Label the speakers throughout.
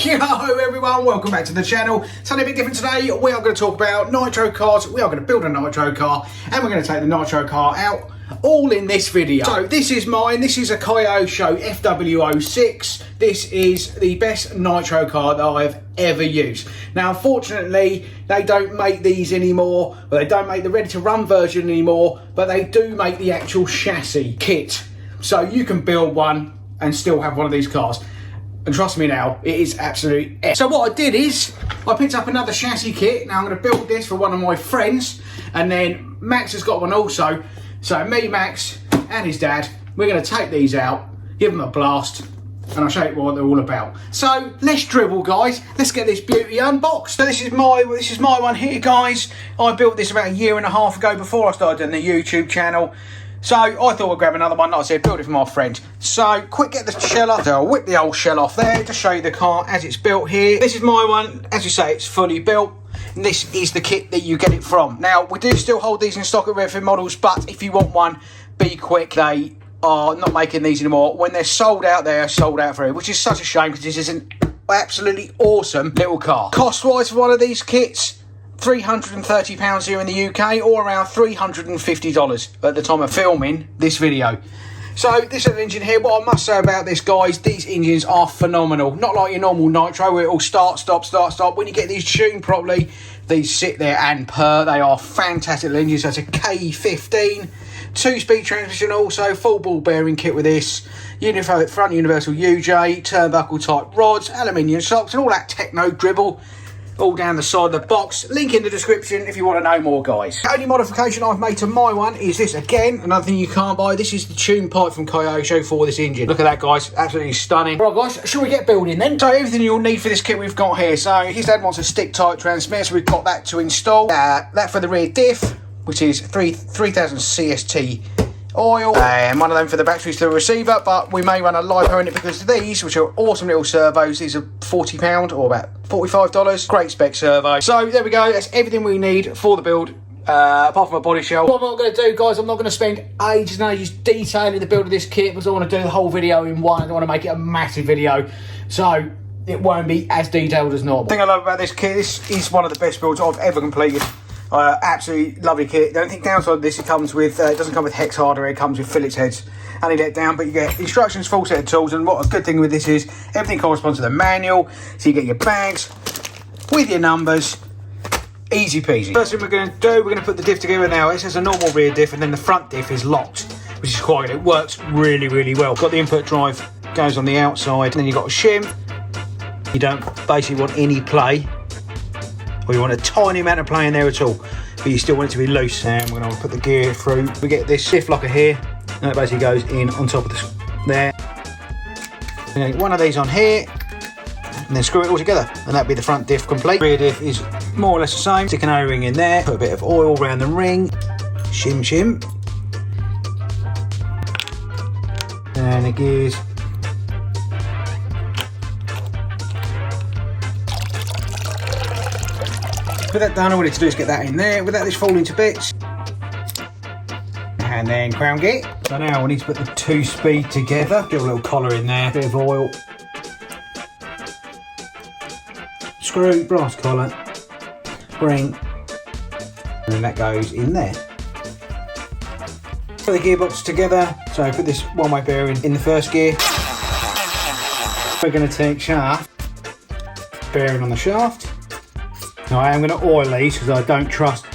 Speaker 1: Yo everyone, welcome back to the channel. Something a bit different today. We are going to talk about Nitro cars. We are going to build a Nitro car and we're going to take the Nitro car out all in this video. So this is mine. This is a Kyosho FW-06. This is the best Nitro car that I've ever used. Now unfortunately they don't make these anymore, but they don't make the ready to run version anymore, but they do make the actual chassis kit. So you can build one and still have one of these cars. And trust me now, it is absolutely epic. So what I did is, I picked up another chassis kit. Now I'm going to build this for one of my friends. And then Max has got one also. So me, Max, and his dad, we're going to take these out, give them a blast, and I'll show you what they're all about. So let's dribble, guys. Let's get this beauty unboxed. So this is my one here, guys. I built this about a year and a half ago before I started on the YouTube channel. So I thought I'd grab another one, like I said, build it for my friend. So quick, get the shell off. So I'll whip the old shell off there to show you the car as it's built here. This is my one. As you say, it's fully built. And this is the kit that you get it from. Now, we do still hold these in stock at Redfin Models, but if you want one, be quick. They are not making these anymore. When they're sold out, they are sold out for it, which is such a shame because this is an absolutely awesome little car. Cost-wise for one of these kits, £330 here in the UK, or around $350 at the time of filming this video. So this little engine here, what I must say about this, guys, these engines are phenomenal. Not like your normal Nitro where it all start, stop, start, stop. When you get these tuned properly, these sit there and purr. They are fantastic little engines. So it's a K15, 2-speed transmission, also full ball bearing kit with this. Front universal UJ, turnbuckle type rods, aluminium shocks, and all that techno dribble. All down the side of the box. Link in the description if you want to know more, guys. The only modification I've made to my one is this. Again, another thing you can't buy. This is the tune pipe from Kyosho for this engine. Look at that, guys. Absolutely stunning. Right, guys, shall we get building then? So everything you'll need for this kit we've got here. So his dad wants a stick-type transmitter, so we've got that to install. That for the rear diff, which is 3000 CST oil, and one of them for the batteries to the receiver, but we may run a LiPo in it because these, which are awesome little servos, these are £40 or about $45. Great spec servo. So there we go, that's everything we need for the build, apart from a body shell. What I'm not going to do, guys, I'm not going to spend ages and ages detailing the build of this kit because I want to do the whole video in one. I don't want to make it a massive video, so it won't be as detailed as normal. The thing I love about this kit, this is one of the best builds I've ever completed. Absolutely lovely kit. The only thing downside of this, it comes with, it doesn't come with hex hardware, it comes with Phillips heads. Only let down, but you get instructions, full set of tools, and what a good thing with this is, everything corresponds to the manual, so you get your bags with your numbers, easy peasy. First thing we're going to do, we're going to put the diff together now. This is a normal rear diff, and then the front diff is locked, which is quite good. It works really, really well. Got the input drive, goes on the outside, and then you've got a shim. You don't basically want any play, or you want a tiny amount of play in there at all, but you still want it to be loose. And we're going to put the gear through. We get this diff locker here, and it basically goes in on top of this there. And then one of these on here, and then screw it all together, and that'll be the front diff complete. Rear diff is more or less the same. Stick an O-ring in there, put a bit of oil around the ring, shim shim, and the gears. With that done, all we need to do is get that in there without this falling to bits. And then crown gear. So now we need to put the 2-speed together. Get a little collar in there, bit of oil. Screw, brass collar, spring, and then that goes in there. Put the gearbox together. So put this one-way bearing in the first gear. We're going to take shaft, bearing on the shaft. Now I am going to oil these because I don't trust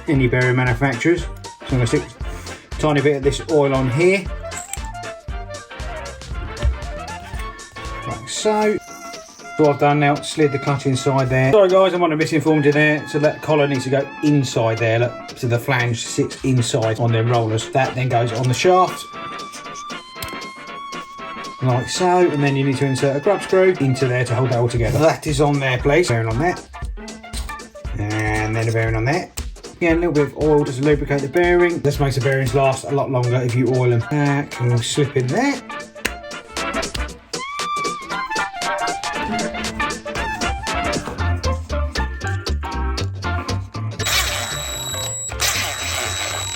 Speaker 1: any bearing manufacturers. So I'm going to stick a tiny bit of this oil on here. Like so. So I've done now, slid the clutch inside there. Sorry guys, I might have misinformed you there. So that collar needs to go inside there. Look, so the flange sits inside on them rollers. That then goes on the shaft. Like so. And then you need to insert a grub screw into there to hold that all together. That is on there, please. Bearing on that. And then a bearing on that. Yeah, a little bit of oil just to lubricate the bearing. This makes the bearings last a lot longer if you oil them. That can slip in there.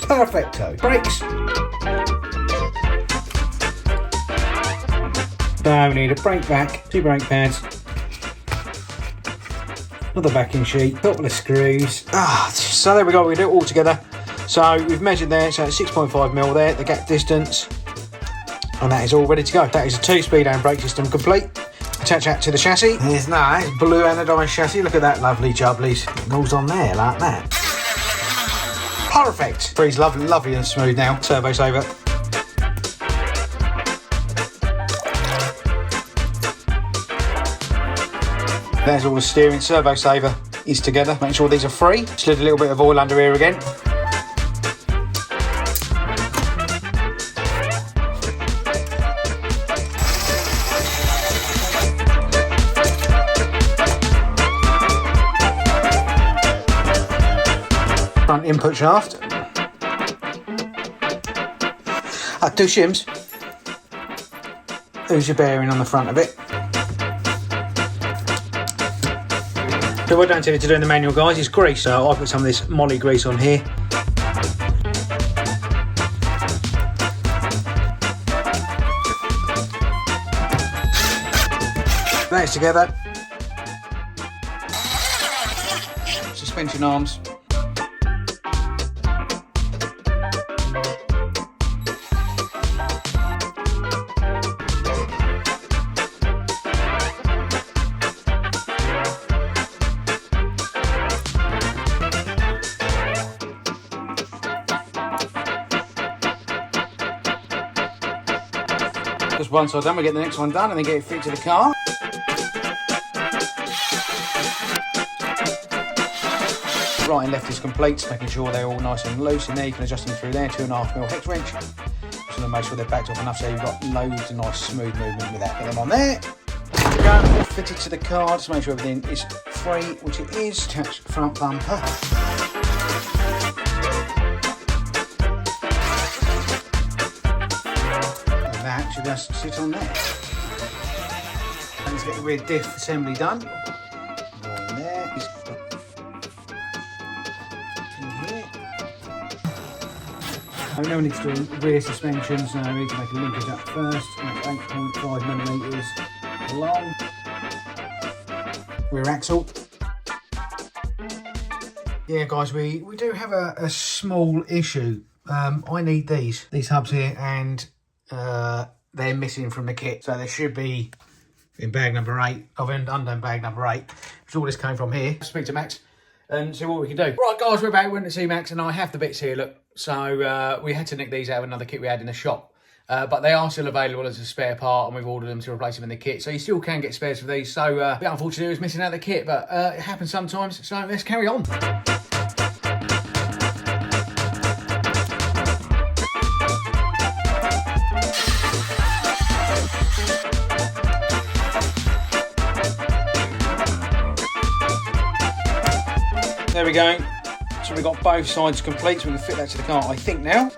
Speaker 1: Perfecto. Brakes. So we need a brake back, 2 brake pads, another backing sheet, couple of screws. So there we go, we do it all together. So we've measured there, so it's 6.5mm there, the gap distance, and that is all ready to go. That is a 2-speed handbrake system complete. Attach that to the chassis. There's nice blue anodized chassis. Look at that lovely jubblies. It goes on there like that. Perfect. Breeze lovely, lovely and smooth now. Turbo saver. There's all the steering. Servo saver is together. Make sure these are free. Slid a little bit of oil under here again. Front input shaft. Two shims. There's your bearing on the front of it. So what I don't tell you to do in the manual, guys, is grease. So I put some of this Molly grease on here. That's together. Suspension arms. Just one side done, we get the next one done and then get it fit to the car. Right and left is complete, making sure they're all nice and loose in there. You can adjust them through there, 2.5mm hex wrench. Just want to make sure they're backed off enough so you've got loads of nice smooth movement with that. Get them on there. There we go, all fitted to the car. Just make sure everything is free, which it is. Attached front bumper. That should just sit on there. Let's get the rear diff assembly done. More in there. In here. Now we need to do rear suspension, so we need to make a linkage up first. That's 8.5mm long. Rear axle. Yeah, guys, we do have a small issue. I need these hubs here, and they're missing from the kit, so they should be in bag number 8. I've undone bag number 8, which all this came from here. Speak to Max and see what we can do. Right, guys, we're back. We went to see Max, and I have the bits here. Look, so we had to nick these out of another kit we had in the shop, but they are still available as a spare part, and we've ordered them to replace them in the kit. So you still can get spares for these. So a bit unfortunate it was missing out of the kit, but it happens sometimes. So let's carry on. There we go. So we've got both sides complete, so we can fit that to the car, I think, now.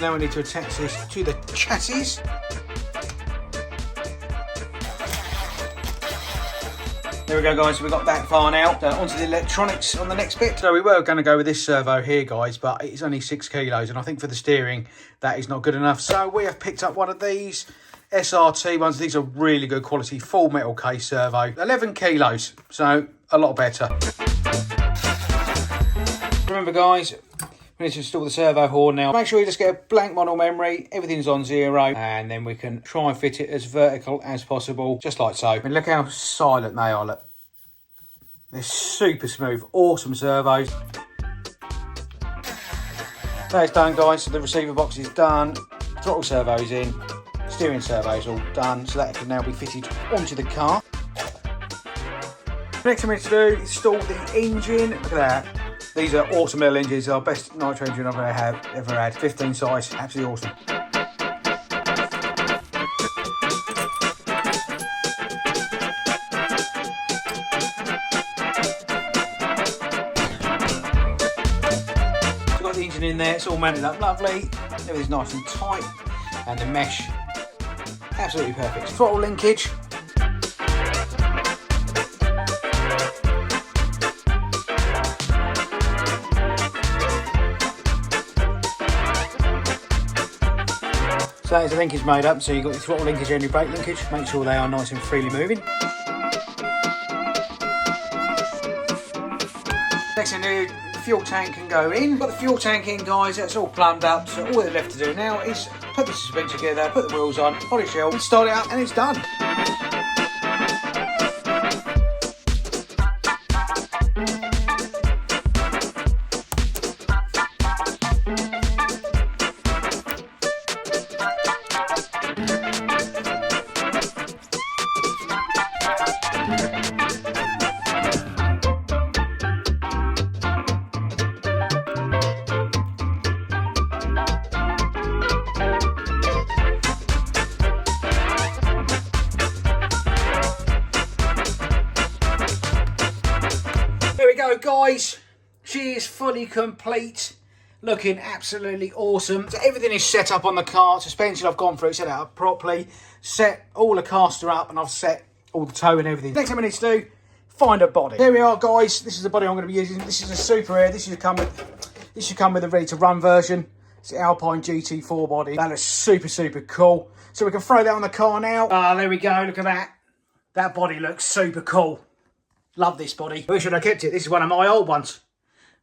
Speaker 1: Now we need to attach this to the chassis. There we go, guys, so we got that far now. Onto the electronics on the next bit. So we were going to go with this servo here, guys, but it's only 6 kilos, and I think for the steering that is not good enough. So we have picked up one of these SRT ones. These are really good quality, full metal case servo. 11 kilos, so a lot better. Remember, guys, we need to install the servo horn now. Make sure you just get a blank model memory, everything's on 0, and then we can try and fit it as vertical as possible, just like so. I mean, look how silent they are, look. They're super smooth, awesome servos. That's done, guys, so the receiver box is done, throttle servo's in, steering servo's all done, so that can now be fitted onto the car. Next thing we need to do is install the engine. Look at that. These are awesome little engines. They're our best nitro engine I've ever had. 15 size, absolutely awesome. So got the engine in there. It's all mounted up lovely. Everything's nice and tight, and the mesh absolutely perfect. Throttle linkage. that is the linkage made up, so you've got your throttle linkage and your brake linkage. Make sure they are nice and freely moving. Next thing to do, the fuel tank can go in. Got the fuel tank in, guys, that's all plumbed up, so all we're left to do now is put the suspension together, put the wheels on, polish it up, start it up, and it's done. There we go, guys. She is fully complete, looking absolutely awesome. So everything is set up on the car. Suspension I've gone through, set it up properly, set all the caster up, and I've set all the toe and everything. Next thing we need to do, find a body. Here we are, guys. This is the body I'm going to be using. This is a Super Air. This should come with a ready to run version. It's the Alpine GT4 body. That looks super, super cool. So we can throw that on the car now. There we go. Look at that. That body looks super cool. Love this body. I wish I'd have kept it. This is one of my old ones,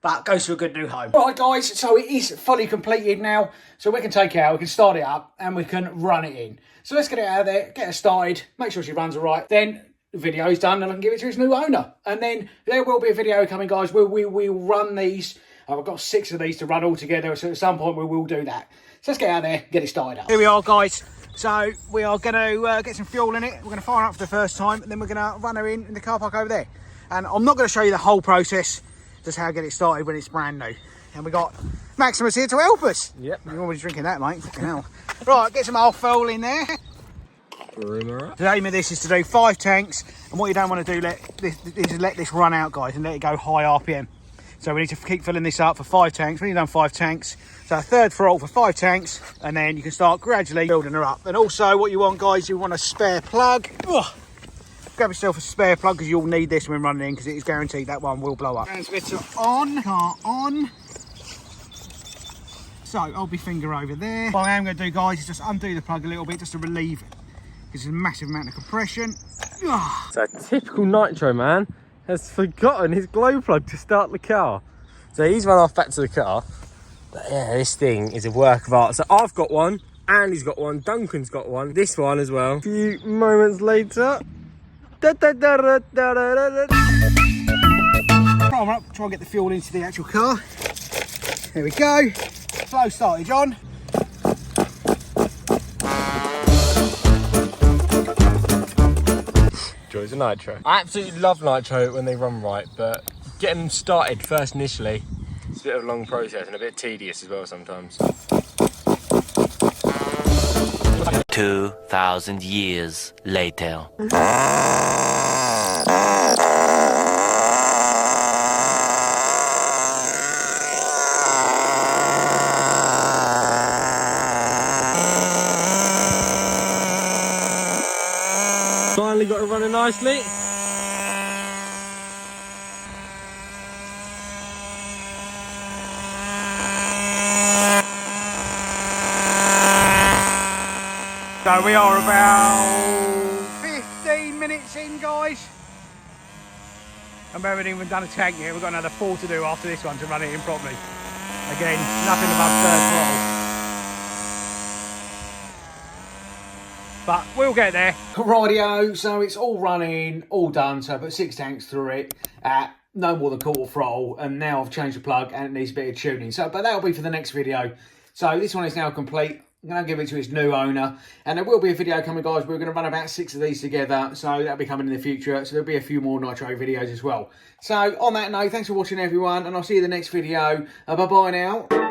Speaker 1: but goes to a good new home. Right, guys, so it is fully completed now. So we can take it out, we can start it up, and we can run it in. So let's get it out of there, get her started, make sure she runs all right. Then the video's done, and I can give it to its new owner. And then there will be a video coming, guys, where we will run these. I've got 6 of these to run all together, so at some point we will do that. So let's get out there, get it started up. Here we are, guys. So we are going to get some fuel in it. We're going to fire up for the first time, and then we're going to run her in the car park over there. And I'm not going to show you the whole process, just how to get it started when it's brand new. And we got Maximus here to help us. Yep. You're always drinking that, mate. Fucking hell. Right, get some old fuel in there. The aim of this is to do 5 tanks. And what you don't want to do is let this run out, guys, and let it go high RPM. So we need to keep filling this up for 5 tanks. When you've done 5 tanks, so a third throttle for 5 tanks, and then you can start gradually building her up. And also what you want, guys, you want a spare plug. Ugh. Grab yourself a spare plug, because you'll need this when running in, because it is guaranteed that one will blow up. Transmitter on, car on. So hold my finger over there. What I am going to do, guys, is just undo the plug a little bit just to relieve it, because there's a massive amount of compression. Ugh.
Speaker 2: So typical Nitro man has forgotten his glow plug to start the car. So he's run off back to the car. But yeah, this thing is a work of art. So I've got one, Andy's got one, Duncan's got one, this one as well. A few moments later. Right,
Speaker 1: I'm up, try and get the fuel into the actual car. There we go. Slow startage on.
Speaker 2: Joys of Nitro. I absolutely love Nitro when they run right, but getting them started first initially, it's a bit of a long process and a bit tedious as well sometimes.
Speaker 3: 2,000 years later.
Speaker 2: Finally got it running nicely.
Speaker 1: So we are about 15 minutes in, guys. And we haven't even done a tank yet. We've got another 4 to do after this one to run it in properly. Again, nothing above third throttle. But we'll get there. Rightio, so it's all running, all done. So I put 6 tanks through it at no more than quarter throttle. And now I've changed the plug and it needs a bit of tuning. So, but that'll be for the next video. So this one is now complete. I'm going to give it to its new owner, and there will be a video coming, guys. We're going to run about 6 of these together, so that'll be coming in the future. So there'll be a few more Nitro videos as well. So on that note, thanks for watching, everyone, and I'll see you in the next video. Bye-bye now.